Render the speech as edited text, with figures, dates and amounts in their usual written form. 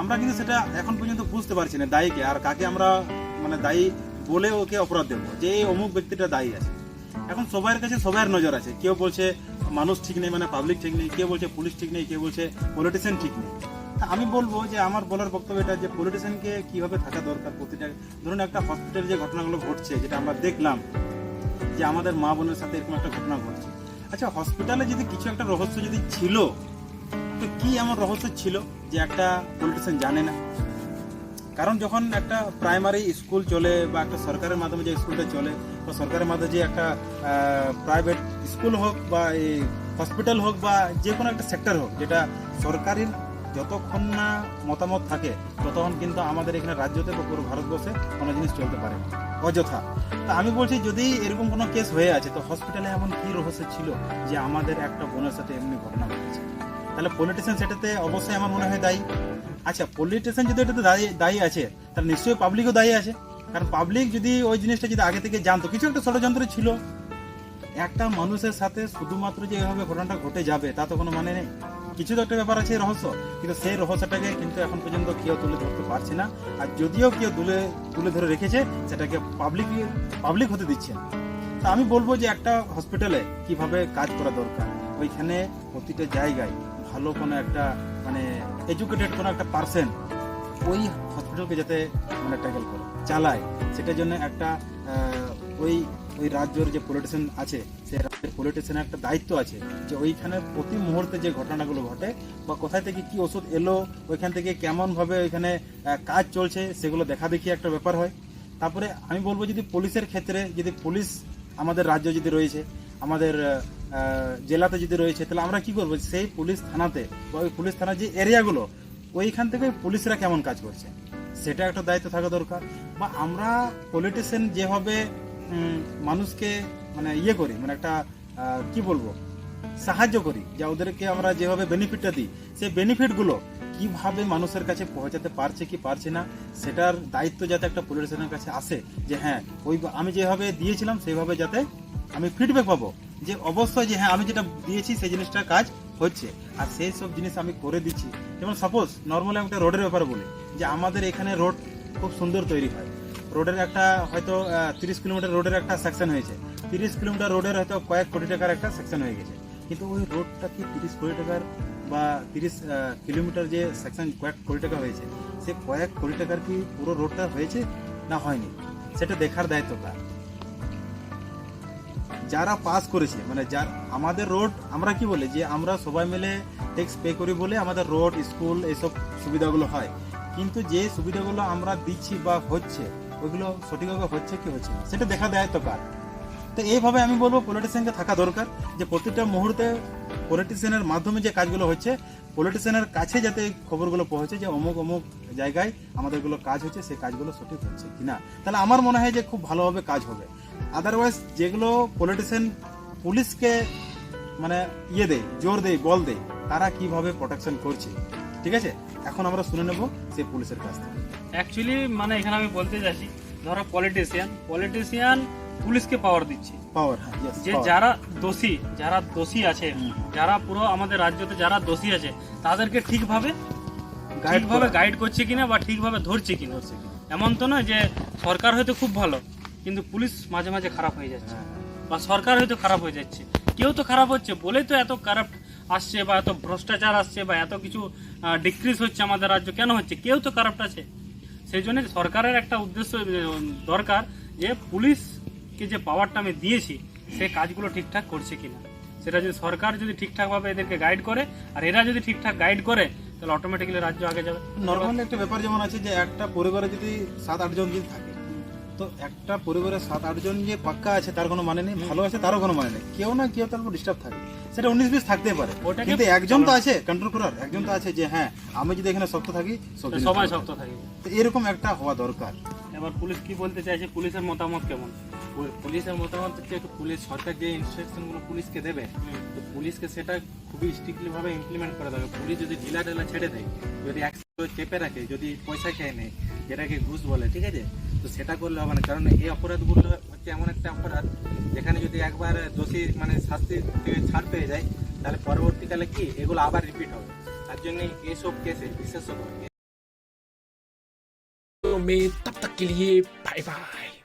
আমরা কিন্তু সেটা এখন পর্যন্ত বুঝতে পারছি না দায়ীকে আর কাকে আমরা মানে দায়ী বলে ওকে অপরাধ দেবো যে এই অমুক ব্যক্তিটা দায়ী আছে। এখন সবার কাছে সবার নজর আছে, কেউ বলছে মানুষ ঠিক নেই মানে পাবলিক ঠিক নেই, কেউ বলছে পুলিশ ঠিক নেই, কেউ বলছে পলিটিশিয়ান ঠিক নেই। তা আমি বলবো যে আমার বলার বক্তব্য এটা যে পলিটিশিয়ানকে কিভাবে থাকা দরকার প্রতিটা। ধরুন একটা হসপিটালে যে ঘটনাগুলো ঘটছে যেটা আমরা দেখলাম যে আমাদের মা বোনের সাথে এরকম একটা ঘটনা ঘটছে, আচ্ছা হসপিটালে যদি কিছু একটা রহস্য যদি ছিল তো কি এমন রহস্য ছিল যে একটা পলিটিশিয়ান জানে না? কারণ যখন একটা প্রাইমারি স্কুল চলে বা একটা সরকারের মাধ্যমে যে স্কুলটা চলে বা সরকারের মাধ্যমে যে একটা প্রাইভেট স্কুল হোক বা এই হসপিটাল হোক বা যে কোনো একটা সেক্টর হোক, যেটা সরকারের যতক্ষণ না মতামত থাকে ততক্ষণ কিন্তু আমাদের এখানে রাজ্যতে বা পুরো ভারতবর্ষে কোনো জিনিস চলতে পারে অযথা। তা আমি বলছি যদি এরকম কোনো কেস হয়ে আছে তো হসপিটালে এমন কি রহস্য ছিল যে আমাদের একটা বোনের সাথে এমনি ঘটনা ঘটেছে? তাহলে পলিটিশিয়ান সেটাতে অবশ্যই আমার মনে হয় দায়ী। আচ্ছা পলিটিশিয়ান যদি এটাতে দায়ী আছে তাহলে নিশ্চয়ই পাবলিকও দায়ী আছে। কারণ পাবলিক যদি ওই জিনিসটা যদি আগে থেকে জানতো কিছু একটা ষড়যন্ত্র ছিল, একটা মানুষের সাথে শুধুমাত্র যে এভাবে ঘটনাটা ঘটে যাবে তা তো কোনো মানে নেই, কিছু তো একটা ব্যাপার আছে রহস্য। কিন্তু সেই রহস্যটাকে কিন্তু এখন পর্যন্ত কেউ তুলে ধরতে পারছে না, আর যদিও কেউ তুলে ধরে রেখেছে সেটাকে পাবলিক হতে দিচ্ছে না। তা আমি বলবো যে একটা হসপিটালে কিভাবে কাজ করা দরকার, ওইখানে প্রতিটা জায়গায় ভালো কোনো একটা মানে এডুকেটেড কোনো একটা পার্সন ওই হসপিটালকে যাতে মানে ট্যাকেল করে চালায়, সেটার জন্য একটা ওই রাজ্যের যে পলিটিশিয়ান আছে সেই রাজ্যের পলিটিশিয়ানের একটা দায়িত্ব আছে যে ওইখানে প্রতি মুহূর্তে যে ঘটনাগুলো ঘটে বা কোথায় থেকে কি ওষুধ এলো, ওইখান থেকে কেমনভাবে ওইখানে কাজ চলছে সেগুলো দেখা দেখি একটা ব্যাপার হয়। তারপরে আমি বলবো যদি পুলিশের ক্ষেত্রে যদি পুলিশ আমাদের রাজ্য যদি রয়েছে, আমাদের জেলাতে যদি রয়েছে, তাহলে আমরা কি করবো সেই পুলিশ থানাতে বা ওই পুলিশ থানার যে এরিয়াগুলো ওইখান থেকে পুলিশরা কেমন কাজ করছে সেটা একটা দায়িত্ব থাকা দরকার। বা আমরা পলিটিশিয়ান যেভাবে মানুষকে মানে ইয়ে করি মানে একটা কি বলবো সাহায্য করি, যা ওদেরকে আমরা যেভাবে বেনিফিটটা দিই সেই বেনিফিটগুলো কিভাবে মানুষের কাছে পৌঁছাতে পারছে কি পারছে না সেটার দায়িত্ব যাতে একটা পলিটিশিয়ানের কাছে আসে যে হ্যাঁ ওই আমি যেভাবে দিয়েছিলাম সেইভাবে যাতে আমি ফিডব্যাক পাবো যে অবশ্যই যে হ্যাঁ আমি যেটা দিয়েছি সেই জিনিসটা কাজ হচ্ছে আর সেই সব জিনিস আমি করে দিচ্ছি। যেমন সাপোজ নর্মালি একটা রোডের ব্যাপারে বলি যে আমাদের এখানে রোড খুব সুন্দর তৈরি হয়, রোডের একটা হয়তো 30 কিলোমিটার রোডের একটা সেকশন হয়েছে, 30 কিলোমিটার রোডের হয়তো কয়েক কোটি টাকার একটা সেকশন হয়ে গেছে, কিন্তু ওই রোডটা কি 30 কোটি টাকার বা 30 কিলোমিটার যে সেকশন কয়েক কোটি টাকা হয়েছে সে কয়েক কোটি টাকার কি পুরো রোডটা হয়েছে না হয়নি সেটা দেখার দায়িত্ব কার? যারা পাস করেছে মানে যার আমাদের রোড আমরা কি বলি যে আমরা সবাই মিলে ট্যাক্স পে করি বলে আমাদের রোড স্কুল এইসব সুবিধাগুলো হয়, কিন্তু যে সুবিধাগুলো আমরা দিচ্ছি বা হচ্ছে ওইগুলো সঠিকভাবে হচ্ছে কি হচ্ছে না সেটা দেখা দায়িত্ব কার? তো এইভাবে আমি বলবো পলিটিশিয়ানকে থাকা দরকার যে প্রতিটা মুহূর্তে পলিটিশিয়ানের মাধ্যমে যে কাজগুলো হচ্ছে পলিটিশিয়ানের কাছে যাতে খবরগুলো পৌঁছে যে অমুক অমুক জায়গায় আমাদেরগুলো কাজ হচ্ছে সেই কাজগুলো সঠিক হচ্ছে কিনা, তাহলে আমার মনে হয় যে খুব ভালোভাবে কাজ হবে। আদারওয়াইজ যেগুলো পলিটিশিয়ান পুলিশকে মানে ইয়ে দেয় জোর দেয় বল দেয় তারা কিভাবে প্রোটেকশন করছে, ঠিক আছে এখন আমরা শুনে নেব সেই পুলিশের কাছ থেকে। অ্যাকচুয়ালি মানে এখানে আমি বলতে চাইছি ধরো পলিটিশিয়ান পুলিশকে পাওয়ার দিচ্ছে, পাওয়ার যে যারা দোষী আছে যারা পুরো আমাদের রাজ্যতে যারা দোষী আছে তাদেরকে ঠিকভাবে গাইড করছে কিনা বা ঠিকভাবে ধরছে কিনা। এমন তো নয় যে সরকার হয়তো খুব ভালো কিন্তু পুলিশ মাঝে মাঝে খারাপ হয়ে যাচ্ছে বা সরকার হয়তো খারাপ হয়ে যাচ্ছে, কেউ তো খারাপ হচ্ছে বলেই তো এত খারাপ আসছে বা এত ভ্রষ্টাচার আসছে বা এত কিছু ডিক্রিজ হচ্ছে আমাদের রাজ্য কেন হচ্ছে, কেউ তো খারাপ আছে। সেই জন্য সরকারের একটা উদ্দেশ্য দরকার যে পুলিশকে যে পাওয়ারটা আমি দিয়েছি সে কাজগুলো ঠিকঠাক করছে কিনা, সেটা যদি সরকার যদি ঠিকঠাকভাবে এদেরকে গাইড করে আর এরা যদি ঠিকঠাক গাইড করে তাহলে অটোমেটিক্যালি রাজ্য আগে যাবে। নর্মালি একটা ব্যাপার যেমন আছে যে একটা পরিবারে যদি 7-8 জন যদি থাকে তো একটা পরিবারে 7-8 জন যে পাক্কা আছে তার কোনো মানে নেই, ভালো আছে তারও কোনো মানে নেই, কেউ না কেউ তার উপর ডিস্টার্ব থাকে, সেটা 19-20 থাকতেই পারে, কিন্তু একজন তো আছে কন্ট্রোল করার, একজন তো আছে যে হ্যাঁ আমি যদি এখানে শক্ত থাকি সবাই শক্ত থাকে, তো এরকম একটা হওয়া দরকার। এবার পুলিশ কি বলতে চাইছে, পুলিশের মতামত কেমন? পুলিশের মতামত হচ্ছে একটু পুলিশ সরকার যে ইনস্ট্রাকশনগুলো পুলিশকে দেবে তো পুলিশকে সেটা খুবই স্ট্রিক্টলি ভাবে ইমপ্লিমেন্ট করে দেবে। পুলিশ যদি ঢিলা ঢেলা ছেড়ে দেয়, যদি অ্যাক্সিডেন্ট চেপে রাখে, যদি পয়সা খেয়ে নেয় যেটাকে ঘুষ বলে, ঠিক আছে, তো সেটা করলে হবে না। কারণ এই অপরাধগুলো হচ্ছে এমন একটা অপরাধ যেখানে যদি একবার দোষী মানে শাস্তি থেকে ছাড় পেয়ে যায় তাহলে পরবর্তীকালে কি এগুলো আবার রিপিট হবে। তার জন্য এইসব কেসে বিশেষত वीडियो में, तब तक के लिए बाय बाय।